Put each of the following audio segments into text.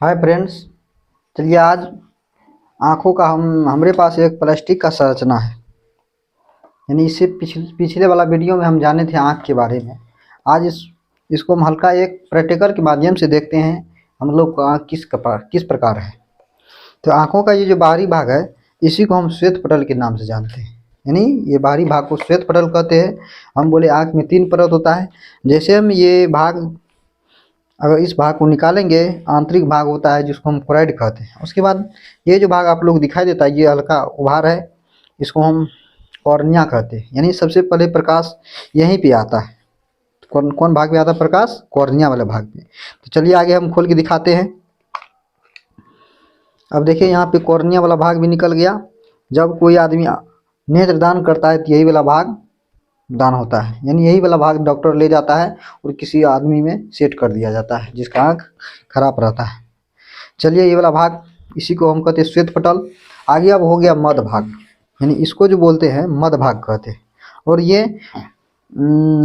Hi friends. चलिए आज आँखों का हम हमारे पास एक प्लास्टिक का संरचना है। यानी इससे पिछले वाला वीडियो में हम जाने थे आँख के बारे में। आज इसको हम हल्का एक प्रैक्टिकल के माध्यम से देखते हैं हम लोग का आँख किस प्रकार है। तो आँखों का ये जो बाहरी भाग है इसी को हम श्वेत पटल के नाम से जानते हैं। यानी ये बाहरी भाग को श्वेत पटल कहते हैं। हम बोले आँख में 3 परत होता है। जैसे हम ये भाग अगर इस भाग को निकालेंगे, आंतरिक भाग होता है जिसको हम कोराइड कहते हैं। उसके बाद ये जो भाग आप लोग दिखाई देता है ये हल्का उभार है, इसको हम कॉर्निया कहते हैं। यानी सबसे पहले प्रकाश यहीं पे आता है। कौन कौन भाग में आता है प्रकाश? कॉर्निया वाले भाग में। तो चलिए आगे हम खोल के दिखाते हैं। अब देखिए यहाँ पे कॉर्निया वाला भाग भी निकल गया। जब कोई आदमी नेत्रदान करता है तो यही वाला भाग दान होता है। यानी यही वाला भाग डॉक्टर ले जाता है और किसी आदमी में सेट कर दिया जाता है जिसका आँख खराब रहता है। चलिए ये वाला भाग इसी को हम कहते हैं श्वेत पटल। आगे अब हो गया मध्य भाग, यानी इसको जो बोलते हैं मध्य भाग कहते हैं। और ये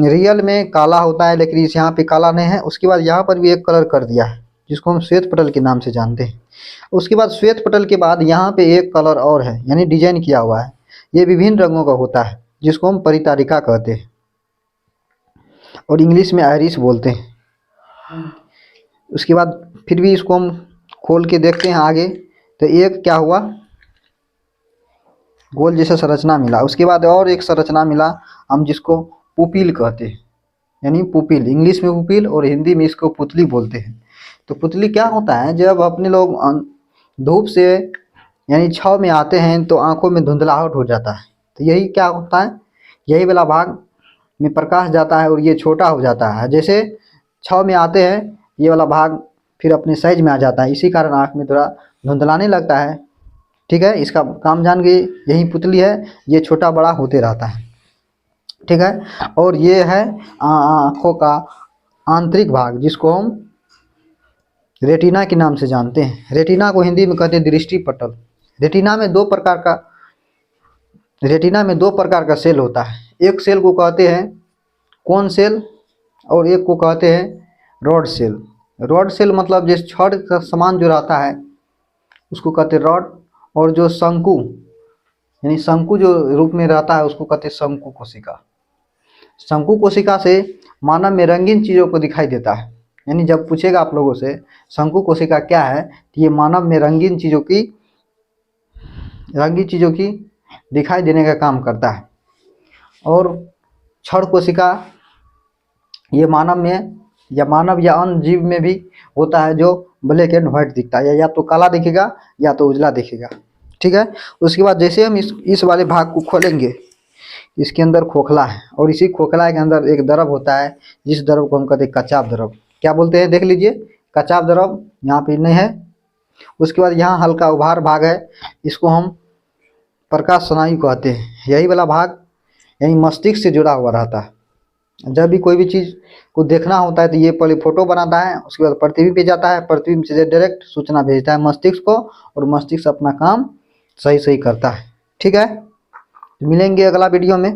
रियल में काला होता है, लेकिन इस यहाँ पे काला नहीं है। उसके बाद यहाँ पर भी एक कलर कर दिया है जिसको हम श्वेत पटल के नाम से जानते हैं। उसके बाद श्वेत पटल के बाद यहाँ पे एक कलर और है, यानी डिजाइन किया हुआ है। ये विभिन्न रंगों का होता है जिसको हम परितारिका कहते हैं और इंग्लिश में आयरिस बोलते हैं। उसके बाद फिर भी इसको हम खोल के देखते हैं आगे। तो एक क्या हुआ, गोल जैसा संरचना मिला। उसके बाद और एक संरचना मिला हम जिसको पुपिल कहते हैं। यानी पुपिल, इंग्लिश में पुपिल और हिंदी में इसको पुतली बोलते हैं। तो पुतली क्या होता है, जब अपने लोग धूप से यानी छाँव में आते हैं तो आंखों में धुंधलाहट हो जाता है। तो यही क्या होता है, यही वाला भाग में प्रकाश जाता है और ये छोटा हो जाता है। जैसे छाँव में आते हैं ये वाला भाग फिर अपने साइज में आ जाता है, इसी कारण आँख में थोड़ा धुंधलाने लगता है। ठीक है, इसका काम जान गए। यही पुतली है, ये छोटा बड़ा होते रहता है। ठीक है, और ये है आँखों का आंतरिक भाग जिसको हम रेटिना के नाम से जानते हैं। रेटिना को हिंदी में कहते हैं दृष्टि पटल। रेटिना में दो प्रकार का सेल होता है। एक सेल को कहते हैं कोन सेल और एक को कहते हैं रॉड सेल। रॉड सेल मतलब जिस छड़ का समान जो रहता है उसको कहते हैं रॉड, और जो शंकु यानी शंकु जो रूप में रहता है उसको कहते हैं शंकु कोशिका। शंकु कोशिका से मानव में रंगीन चीज़ों को दिखाई देता है। यानी जब पूछेगा आप लोगों से शंकु कोशिका क्या है, तो ये मानव में रंगीन चीज़ों की दिखाई देने का काम करता है। और क्षण कोशिका ये मानव या अन्य जीव में भी होता है, जो ब्लैक एंड व्हाइट दिखता है, या तो काला दिखेगा या तो उजला दिखेगा। ठीक है, उसके बाद जैसे हम इस वाले भाग को खोलेंगे, इसके अंदर खोखला है और इसी खोखला के अंदर एक द्रव होता है जिस द्रव को हम कहते हैं कचाप द्रव। क्या बोलते हैं देख लीजिए, कचाप द्रव यहाँ पे नहीं है। उसके बाद यहाँ हल्का उभार भाग है, इसको हम प्रकाश स्नायु कहते हैं। यही वाला भाग यानी मस्तिष्क से जुड़ा हुआ रहता है। जब भी कोई भी चीज़ को देखना होता है तो ये पहले फोटो बनाता है, उसके बाद पृथ्वी पे जाता है, पृथ्वी से डायरेक्ट सूचना भेजता है मस्तिष्क को और मस्तिष्क अपना काम सही करता है। ठीक है, मिलेंगे अगला वीडियो में।